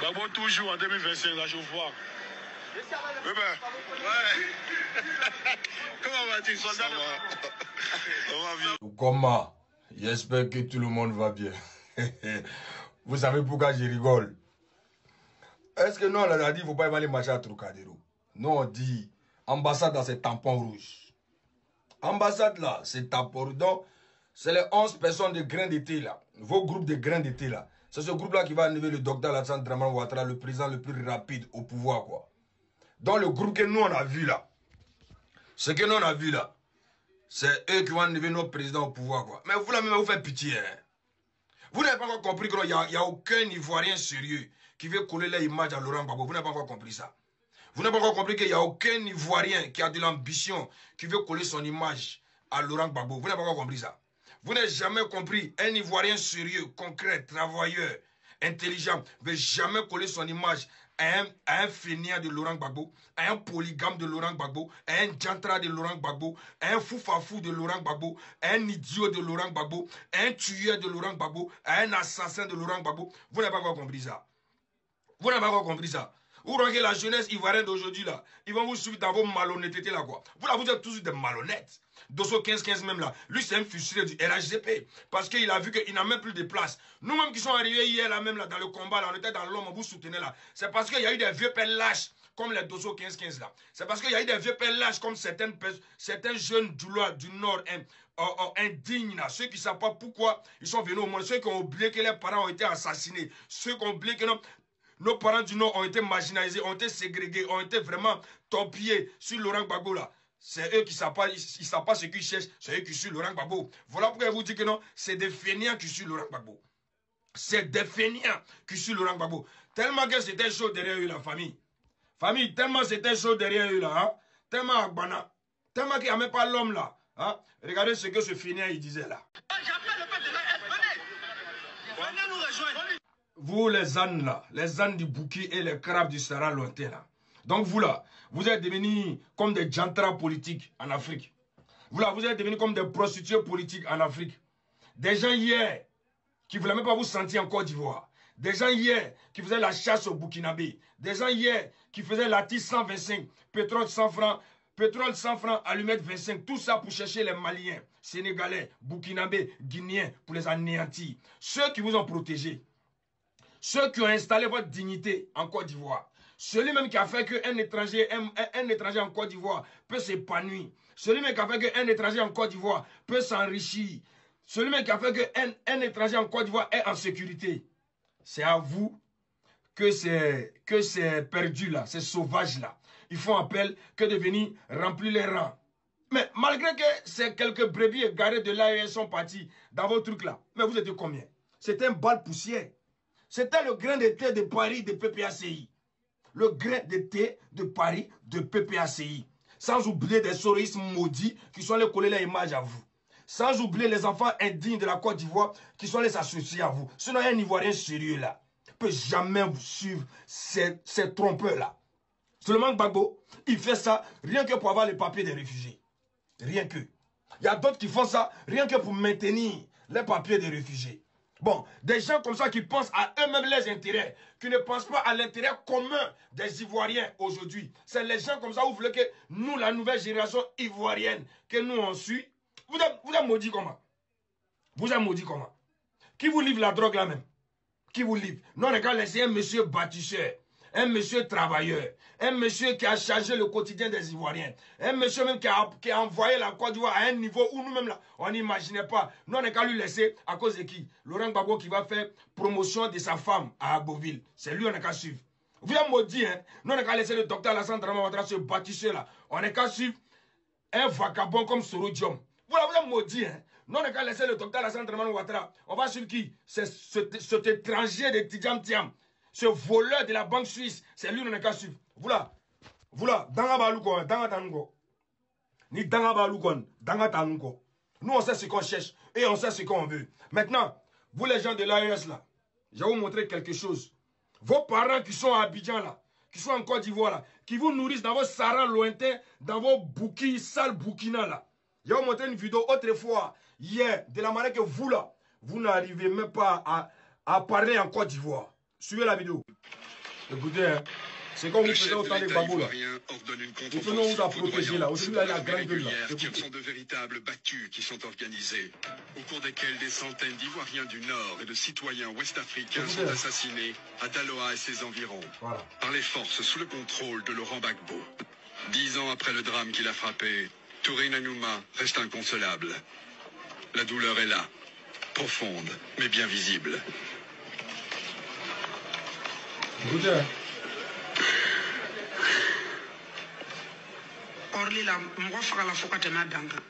D'abord, toujours en 2025, là, je vois. Oui, ben. Ouais. Comment vas-tu, soldat? Comment? J'espère que tout le monde va bien. Vous savez pourquoi je rigole? Est-ce que nous, on a dit qu'il ne faut pas aller marcher à Trocadéro? Nous, on dit ambassade dans ces tampons rouges. Ambassade là, c'est tampon rouge. Donc, c'est les 11 personnes de grains d'été là. Vos groupes de grains d'été là. C'est ce groupe là qui va enlever le docteur Alassane Dramane Ouattara, le président le plus rapide au pouvoir, quoi. Donc, le groupe que nous, on a vu là. Ce que nous, on a vu là. C'est eux qui vont enlever notre président au pouvoir, quoi. Mais vous, là, même, vous faites pitié, hein. Vous n'avez pas encore compris qu'il n'y a aucun Ivoirien sérieux qui veut coller l'image à Laurent Gbagbo. Vous n'avez pas encore compris ça. Vous n'avez pas encore compris qu'il n'y a aucun Ivoirien qui a de l'ambition, qui veut coller son image à Laurent Gbagbo. Vous n'avez pas encore compris ça. Vous n'avez jamais compris un Ivoirien sérieux, concret, travailleur, intelligent, ne veut jamais coller son image à un fainéant de Laurent Gbagbo, à un polygame de Laurent Gbagbo, à un jantra de Laurent Gbagbo, à un foufafou de Laurent Gbagbo, à un idiot de Laurent Gbagbo, à un tueur de Laurent Gbagbo, à un assassin de Laurent Gbagbo. Vous n'avez pas encore compris ça. Vous n'avez pas encore compris ça. Vous regardez la jeunesse ivoirienne d'aujourd'hui là, ils vont vous suivre dans vos malhonnêtetés là quoi. Vous là, vous êtes tous des malhonnêtes. Dosso 15-15 même là, lui c'est un fusilé du RHDP. Parce qu'il a vu qu'il n'a même plus de place. Nous-mêmes qui sommes arrivés hier là même là dans le combat là, on était dans l'homme, on vous soutenait là. C'est parce qu'il y a eu des vieux pères lâches comme les Dosso 15-15 là. C'est parce qu'il y a eu des vieux pères lâches comme certains jeunes du Nord indignes là. Ceux qui ne savent pas pourquoi ils sont venus au monde. Ceux qui ont oublié que leurs parents ont été assassinés. Ceux qui ont oublié que nos parents du Nord ont été marginalisés, ont été ségrégés, ont été vraiment torpillés sur Laurent Gbagbo là. C'est eux qui ne savent pas, ils savent pas ce qu'ils cherchent, c'est eux qui suivent Laurent Gbagbo. Voilà pourquoi je vous dis que non, c'est des fainéants qui suivent Laurent Gbagbo. C'est des fainéants qui suivent Laurent Gbagbo. Tellement que c'était chaud derrière eux la famille. Famille, tellement c'était chaud derrière eux là, hein? Tellement Agbana, tellement qu'il n'y a même pas l'homme là. Hein? Regardez ce que ce fainéant il disait là. J'appelle le peuple de la venez. Venez nous rejoindre. Vous les ânes là, les ânes du Bouki et les crabes du Sahara lointain là. Donc vous là, vous êtes devenus comme des jantras politiques en Afrique. Vous là, vous êtes devenus comme des prostituées politiques en Afrique. Des gens hier qui ne voulaient même pas vous sentir en Côte d'Ivoire. Des gens hier qui faisaient la chasse au Burkinabé. Des gens hier qui faisaient la tisse 125, pétrole 100 francs. Pétrole 100 francs, allumette 25, tout ça pour chercher les Maliens, Sénégalais, Burkinabés, Guinéens, pour les anéantir. Ceux qui vous ont protégés. Ceux qui ont installé votre dignité en Côte d'Ivoire. Celui même qui a fait qu'un étranger, un étranger en Côte d'Ivoire peut s'épanouir. Celui même qui a fait qu'un étranger en Côte d'Ivoire peut s'enrichir. Celui même qui a fait qu'un étranger en Côte d'Ivoire est en sécurité. C'est à vous que c'est perdu là, c'est sauvage là. Ils font appel que de venir remplir les rangs. Mais malgré que ces quelques brebis égarés de l'AES sont partis dans vos trucs là, mais vous étiez combien? C'était un bal de poussière. C'était le grain de thé de Paris de PPACI. Le grain de thé de Paris de PPACI. Sans oublier des souristes maudits qui sont allés coller leur image à vous. Sans oublier les enfants indignes de la Côte d'Ivoire qui sont allés associer à vous. Sinon, un Ivoirien sérieux là ne peut jamais vous suivre ces trompeurs là. Seulement Gbagbo, il fait ça rien que pour avoir les papiers des réfugiés. Rien que. Il y a d'autres qui font ça rien que pour maintenir les papiers des réfugiés. Bon, des gens comme ça qui pensent à eux-mêmes les intérêts, qui ne pensent pas à l'intérêt commun des Ivoiriens aujourd'hui. C'est les gens comme ça où vous voulez que nous, la nouvelle génération ivoirienne, que nous on suit, vous êtes maudits comment? Vous êtes maudits comment? Qui vous livre la drogue là même? Qui vous livre? Non, les gars, laissez un monsieur bâtisseur, un monsieur travailleur, un monsieur qui a chargé le quotidien des Ivoiriens, un monsieur même qui a envoyé la Côte d'Ivoire à un niveau où nous-mêmes là, on n'imaginait pas. Nous, on n'a qu'à lui laisser à cause de qui? Laurent Gbagbo qui va faire promotion de sa femme à Agboville. C'est lui, on n'a qu'à suivre. Vous êtes maudit, hein? Nous, on n'a qu'à laisser le docteur Alassane Dramane Ouattara, ce bâtisseur là. On n'a qu'à suivre un vagabond comme Soro Diom. Vous êtes maudit, hein? Non, on n'a qu'à laisser le docteur Alassane Dramane Ouattara. On va suivre qui? C'est cet étranger de Tidjam Tiam. Ce voleur de la banque suisse, c'est lui, on n'a qu'à suivre. Vous là, Danga Balouko, Danga Tanungo. Ni Danga Balouko, Danga Tanungo. Nous, on sait ce qu'on cherche et on sait ce qu'on veut. Maintenant, vous les gens de l'AES là, je vais vous montrer quelque chose. Vos parents qui sont à Abidjan là, qui sont en Côte d'Ivoire là, qui vous nourrissent dans vos sarans lointains, dans vos bouquilles sales Burkina là. Je vais vous montrer une vidéo autrefois, hier, de la manière que vous là, vous n'arrivez même pas à parler en Côte d'Ivoire. Suivez la vidéo. Écoutez, hein, c'est comme vous faisiez autant de Gbagbo là. Il faut nous à protéger là. Aujourd'hui, il y a la grande gueule là. Ce sont de véritables battues qui sont organisées, au cours desquelles des centaines d'Ivoiriens du Nord et de citoyens ouest-africains sont assassinés à Daloa et ses environs, par les forces sous le contrôle de Laurent Gbagbo. 10 ans après le drame qui l'a frappé, Touré Nanouma reste inconsolable. La douleur est là, profonde, mais bien visible. Écoutez. Orli la mɔgɔ fagala fo ka tɛmɛ a dan kan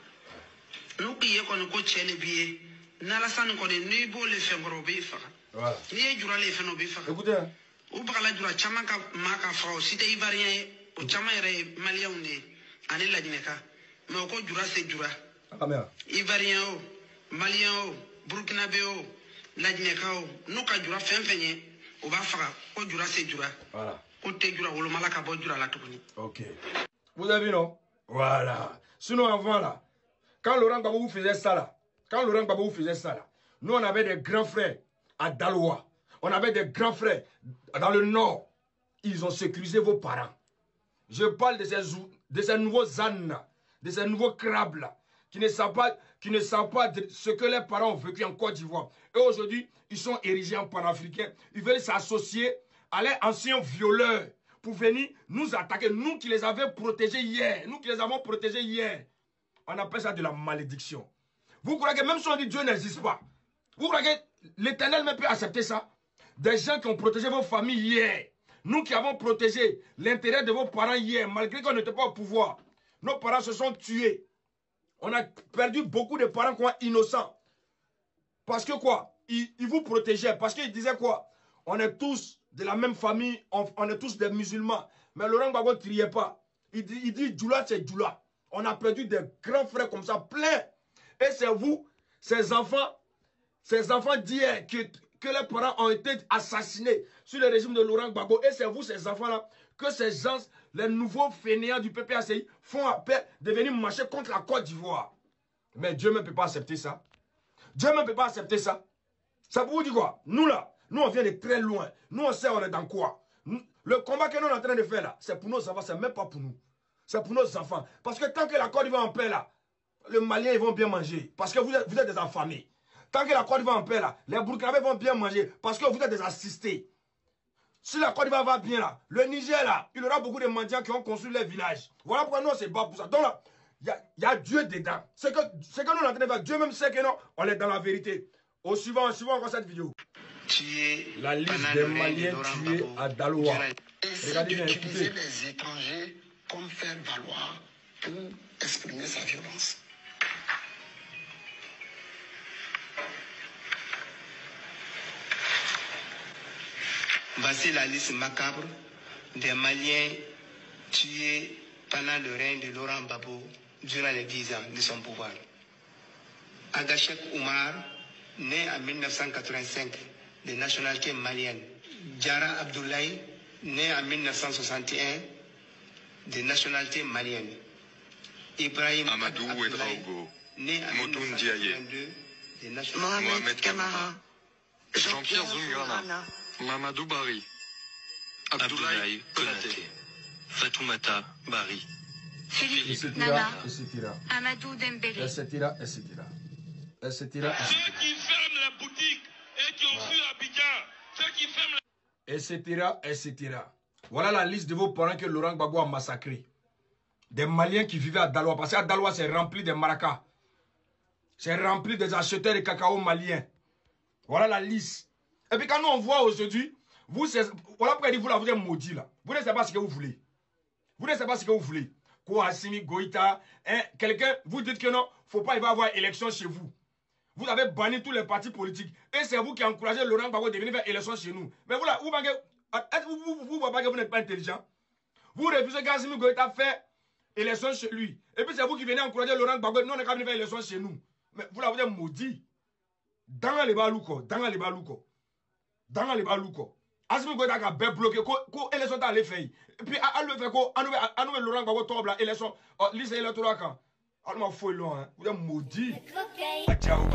n'u k'i ye kɔni ko cɛ le b'i ye n'Alassane kɔni n'i b'o le fɛn kɔrɔ o b'i faga n'i ye jura le fɛn o b'i faga u bagala jura caman ka maa ka faga o si tɛ ivoirien ye o caman yɛrɛ ye maliyɛnw de ye ani laginɛka mais o ko jura se jura ivoirien o maliyɛn o burkinabé o laginɛka o n'u ka jura fɛn fɛn ye o b'a faga ko jura se jura ko tɛ jura wolomala ka bɔ jura la tuguni. Ok. Vous avez vu, non? Voilà. Sinon, avant, là, quand Laurent Gbagbo vous faisait ça, là, nous, on avait des grands frères à Daloa. On avait des grands frères dans le Nord. Ils ont sécurisé vos parents. Je parle de ces nouveaux ânes, de ces nouveaux crabes, là, qui ne savent pas de ce que les parents ont vécu en Côte d'Ivoire. Et aujourd'hui, ils sont érigés en panafricains. Ils veulent s'associer à leurs anciens violeurs pour venir nous attaquer. Nous qui les avions protégés hier. On appelle ça de la malédiction. Vous croyez que même si on dit Dieu n'existe pas, vous croyez que l'Éternel même peut accepter ça? Des gens qui ont protégé vos familles hier. Nous qui avons protégé l'intérêt de vos parents hier, malgré qu'on n'était pas au pouvoir. Nos parents se sont tués. On a perdu beaucoup de parents qui sont innocents. Parce que quoi? Ils vous protégeaient. Parce qu'ils disaient quoi? On est tous de la même famille, on est tous des musulmans. Mais Laurent Gbagbo ne criait pas. Il dit Djoula, c'est Djoula. On a perdu des grands frères comme ça, plein. Et c'est vous, ces enfants d'hier, que les parents ont été assassinés sur le régime de Laurent Gbagbo. Et c'est vous, ces enfants-là, que ces gens, les nouveaux fainéants du PPACI, font appel de venir marcher contre la Côte d'Ivoire. Mais Dieu ne peut pas accepter ça. Dieu ne peut pas accepter ça. Ça vous dit quoi? Nous là, nous on vient de très loin. Nous on sait on est dans quoi. Le combat que nous sommes en train de faire là, c'est pour nos enfants, c'est même pas pour nous. C'est pour nos enfants. Parce que tant que la Côte d'Ivoire en paix là, les Maliens ils vont bien manger. Parce que vous êtes des affamés. Tant que la Côte d'Ivoire en paix là, les Burkinabés vont bien manger. Parce que vous êtes des assistés. Si la Côte d'Ivoire va bien là, le Niger là, il y aura beaucoup de mendiants qui ont construit les villages. Voilà pourquoi nous on se bat pour ça. Donc là, il y a Dieu dedans. C'est que nous sommes en train de faire. Dieu même sait que non, on est dans la vérité. Au suivant encore cette vidéo. La liste des Maliens tués à Daloa. Regardez bien, écoutez. Les étrangers comme faire valoir pour exprimer sa violence. Voici la liste macabre des Maliens tués pendant le règne de Laurent Gbagbo durant les 10 ans de son pouvoir. Agachek Oumar, né en 1985, de nationalité malienne. Diarra Abdoulaye, né en 1961, de nationalité malienne. Ibrahim Amadou Abdoulaye, né en 1982, de nationalité Mohamed Kamara, Jean-Pierre Zungana, Mamadou Bari, Abdoulaye Konaté, Fatoumata Bari, Philippe Nana, Amadou Dembélé, etc. Ceux qui ferment la boutique et qui ont fui Abidjan, ceux qui ferment etc. Voilà la liste de vos parents que Laurent Gbagbo a massacrés. Des Maliens qui vivaient à Daloa. Parce qu'à Daloa, c'est rempli de maracas. C'est rempli des acheteurs de cacao maliens. Voilà la liste. Et puis quand nous on voit aujourd'hui, voilà pourquoi il dit vous là, vous êtes maudits là. Vous ne savez pas ce que vous voulez. Kouassimi Goïta, hein, quelqu'un, vous dites que non, faut pas, il va y avoir élection chez vous. Vous avez banni tous les partis politiques. Et c'est vous qui encouragez Laurent Gbagbo de venir faire élection chez nous. Mais voilà, vous voyez pas que vous n'êtes pas intelligent. Vous refusez qu'Assimi Goïta fait élection chez lui. Et puis c'est vous qui venez encourager Laurent Gbagbo. Non, on n'est pas venu faire élection chez nous. Mais vous là, vous êtes maudits. Dans les balouko. Assimi Goïta a bien bloqué. Ko élection t'allait faire. Et puis à le faire quoi, à nous Laurent Gbagbo tombe la élection. Lise électorale quand. On m'a fouillé loin. Vous êtes maudits. Ciao.